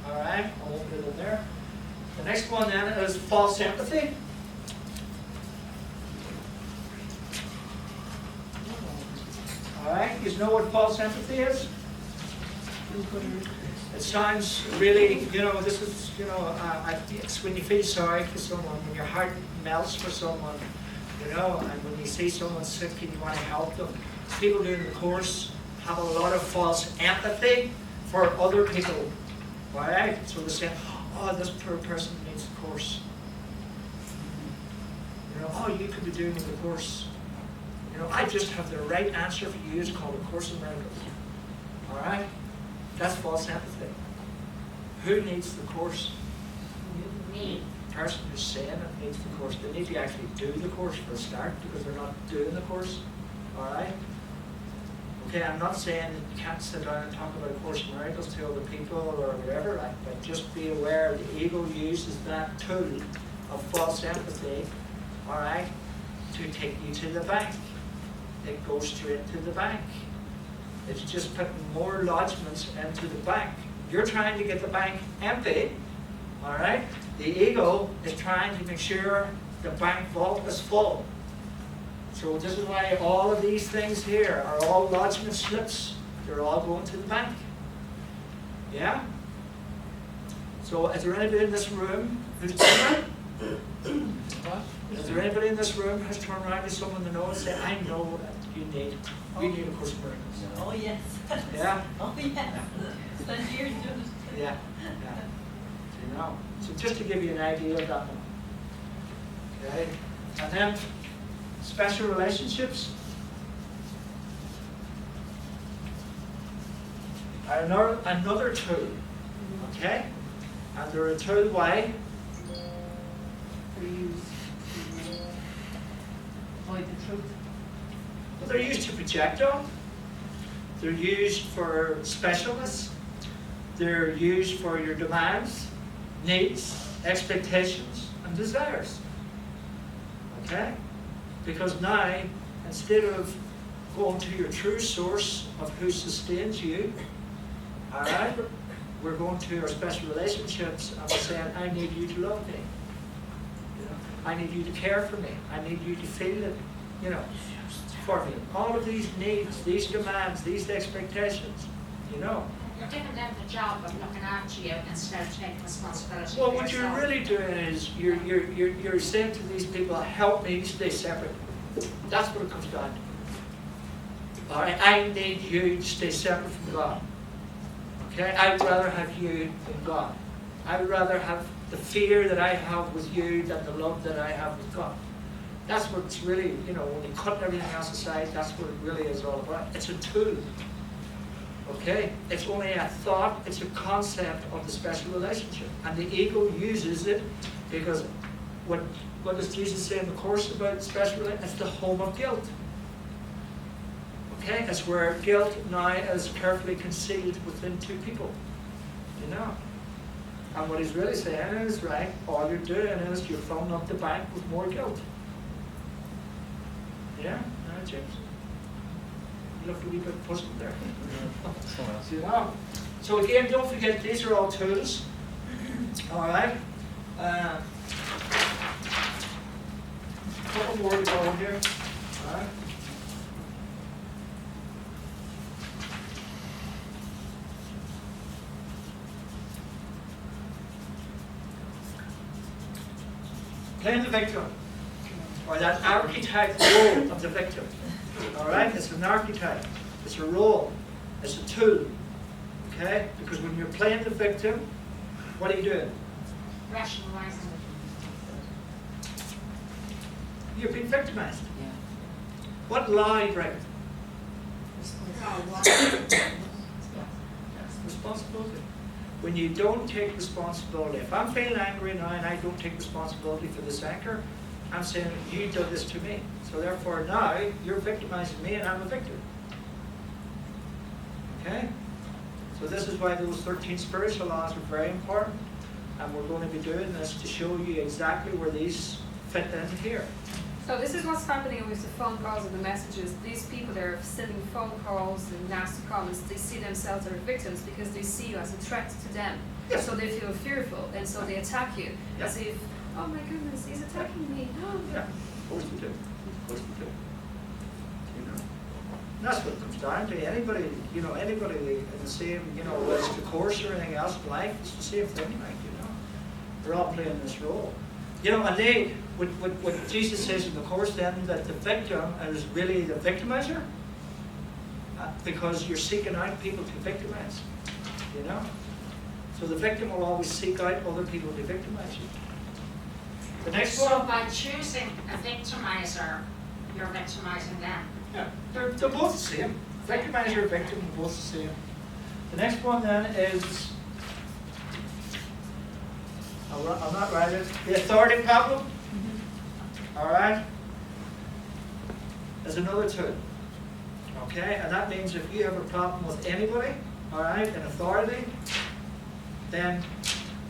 all right, I won't put it in there. The next one then is false empathy. All right, you know what false empathy is? It sounds really, you know, this is, you know, it's when you feel sorry for someone, when your heart melts for someone, you know, and when you see someone sick and you want to help them. People doing the course have a lot of false empathy for other people, right? So they say, oh, this poor person needs the course. You know, oh, you could be doing the course. You know, I just have the right answer for you. It's called A Course in Miracles. All right? That's false empathy. Who needs the course? Me. The person who's saying it needs the course. They need to actually do the course for a start because they're not doing the course. All right? Okay, I'm not saying that you can't sit down and talk about A Course in Miracles to other people or whatever, right? But just be aware the ego uses that tool of false empathy, all right, to take you to the bank. It goes straight to the bank. It's just putting more lodgements into the bank. You're trying to get the bank empty, all right? The ego is trying to make sure the bank vault is full. So this is why all of these things here are all lodgement slips. They're all going to the bank. Yeah? So is there anybody in this room who's done that? What? Is there anybody in this room who's turned around to someone they know and said, I know what you need. You need A Course in Miracles. Oh, yes. Yeah? Oh, yes. Spent years doing it. Yeah. Yeah. So, you know. So just to give you an idea of that one. Okay? And then special relationships. Another tool, okay? And they're a tool, why? They're used to avoid the truth. Well, they're used to project on. They're used for specialists. They're used for your demands, needs, expectations, and desires. Okay? Because now, instead of going to your true source of who sustains you, all right, we're going to our special relationships and we're saying, I need you to love me. You know, I need you to care for me. I need you to feel it, you know, for me. All of these needs, these demands, these expectations, you know. You're giving them the job of looking after you instead of taking responsibility Well, for what you're yourself. really doing is you're saying to these people, help me stay separate. That's what it comes down to. All right, I need you to stay separate from God. Okay, I'd rather have you than God. I'd rather have the fear that I have with you than the love that I have with God. That's what it's really, you know, when you cut everything else aside, that's what it really is all about. It's a tool. Okay? It's only a thought, it's a concept of the special relationship. And the ego uses it because what does Jesus say in the Course about special relationship? It's the home of guilt. Okay? It's where guilt now is carefully concealed within two people. You know? And what he's really saying is, right, all you're doing is you're filling up the bank with more guilt. Yeah? James? You look a wee bit puzzled there. You know? So again, don't forget, these are all tools. All right? Couple more to go here. All right? Playing the victim, or that archetype role of the victim. All right? It's an archetype. It's a role. It's a tool. Okay? Because when you're playing the victim, what are you doing? Rationalizing. You're being victimized. What lie, right? Responsibility. When you don't take responsibility, if I'm feeling angry now and I don't take responsibility for this anger, I'm saying, you did this to me. So therefore now, you're victimizing me and I'm a victim. Okay? So this is why those 13 spiritual laws are very important. And we're going to be doing this to show you exactly where these fit in here. So this is what's happening with the phone calls and the messages. These people, they're sending phone calls and nasty comments. They see themselves as victims because they see you as a threat to them. Yes. So they feel fearful, and so they attack you as if, oh my goodness, he's attacking me. Oh. Yeah, of course we do. Of course we do. You know, and that's what it comes down to. Anybody, you know, anybody in the same, you know, whether it's the Course or anything else in life, it's the same thing, like, you know. They're all playing this role. You know, and they, what Jesus says in the Course then, that the victim is really the victimizer, because you're seeking out people to victimize, you know. So the victim will always seek out other people to victimize you. The next So one. by choosing a victimizer, you're victimizing them. Yeah, they're both the same. Victimizer, victim, are both the same. The next one then is, I'll not write it, the authority problem. All right, is another tool. Okay, and that means if you have a problem with anybody, all right, in authority, then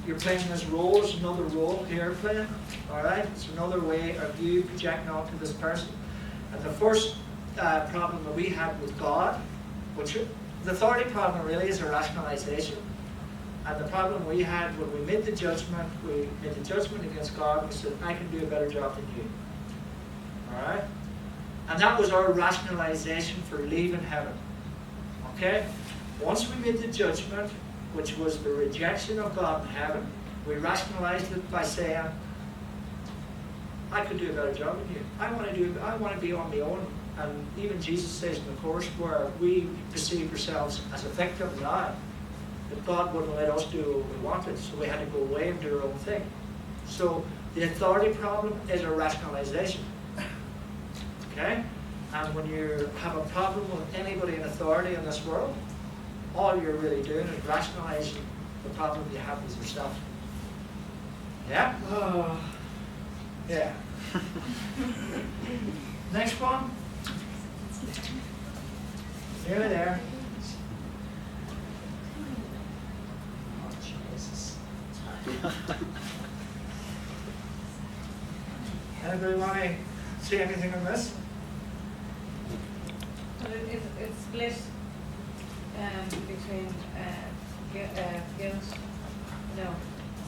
you're playing this role. It's another role here playing. All right, it's another way of you projecting onto this person. And the first problem that we had with God, which the authority problem really is a rationalization. And the problem we had when we made the judgment against God, we said, I can do a better job than you. All right? And that was our rationalization for leaving heaven. Okay? Once we made the judgment, which was the rejection of God in heaven, we rationalized it by saying, I could do a better job than you. I want to be on my own. And even Jesus says in the Course where we perceive ourselves as a victim now, that God wouldn't let us do what we wanted, so we had to go away and do our own thing. So the authority problem is a rationalization. Okay? And when you have a problem with anybody in authority in this world, all you're really doing is rationalizing the problem you have with yourself. Yeah? Yeah. Next one. Nearly there. Oh, Jesus. Anybody want to see anything on this? Well, it's split between guilt, no,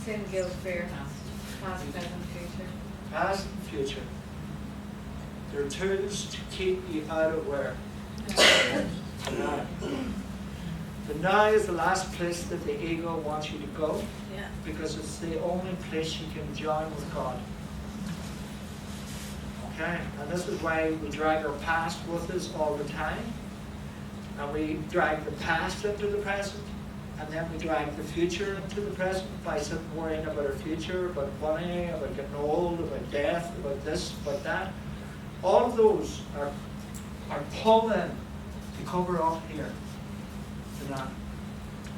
sin, guilt, fear, past, present, future. Past and future. They're tools to keep you out of where? Now. The now is the last place that the ego wants you to go, Yeah. because it's the only place you can join with God. Okay? And this is why we drag our past with us all the time. And we drag the past into the present. And then we drag the future into the present by sitting worrying about our future, about money, about getting old, about death, about this, about that. All of those are pulled in to cover up here. The now.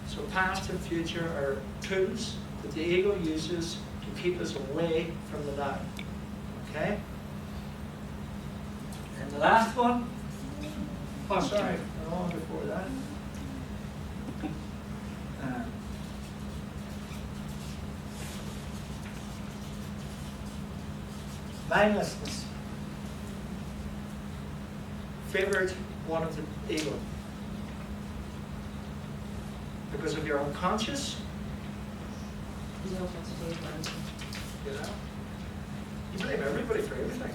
So past and future are tools that the ego uses to keep us away from the now. Okay? And the last one, oh sorry, the one before that. Mindlessness. Favorite one of the ego. Because if you're unconscious, You know what to do with anything. you know, you blame everybody for everything.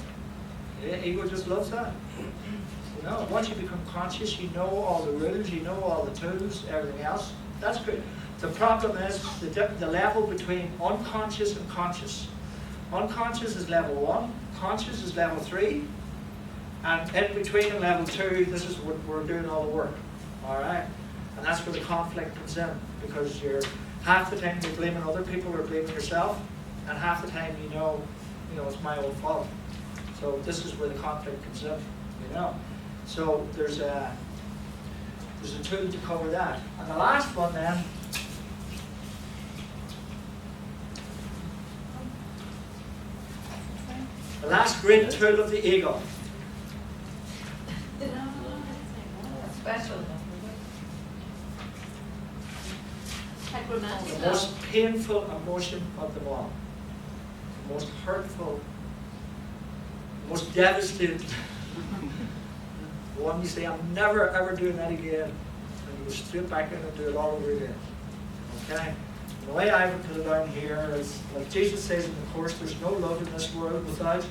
Yeah, ego just loves that. You know, once you become conscious, you know all the rules, you know all the tools, everything else. That's good. The problem is the level between unconscious and conscious. Unconscious is level 1, conscious is level 3, and in between and level 2, this is what we're doing all the work. All right? And that's where the conflict comes in, because you're half the time you're blaming other people or blaming yourself, and half the time you know it's my own fault. So this is where the conflict comes in, you know. So there's a tool to cover that. And the last one then, the last great tool of the ego. Special. Like romantic The love. most painful emotion of them all. The most hurtful, the most devastating. The one you say, I'm never ever doing that again. And you go straight back in and do it all over again. Okay? The way I would put it down here is, like Jesus says in the Course, there's no love in this world without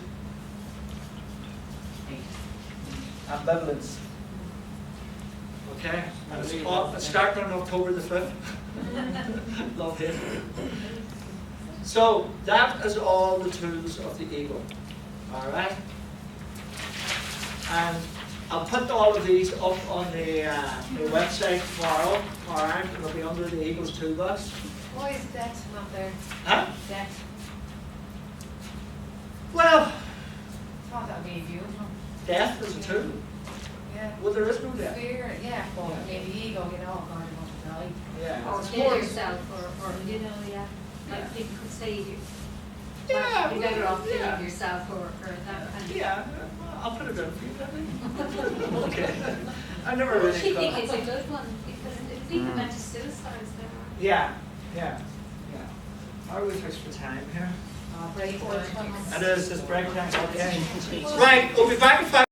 ambivalence. Okay? And it's starting on October the 5th. Love hate. So that is all the tools of the ego. Alright? And I'll put all of these up on the website tomorrow. Alright? It'll be under the ego's toolbox. Why is debt not there? Huh? Debt. Well, Thought that would be you. death is a tool. Yeah. Well, there is no death. Fear, yeah, but maybe ego, you know, God, I want to die. Yeah. Or It's kill more- yourself, or you know, yeah. Like people could say you. Yeah, You're better off killing yeah. yourself or that kind of. Yeah, I'll put it in for you, Debbie. Okay. I never really I think thought. it's a good one, because if people meant to suicides, there are. Yeah. Are we fixed for time here? Break. It is, it's break time, okay. Right, we'll be back in 5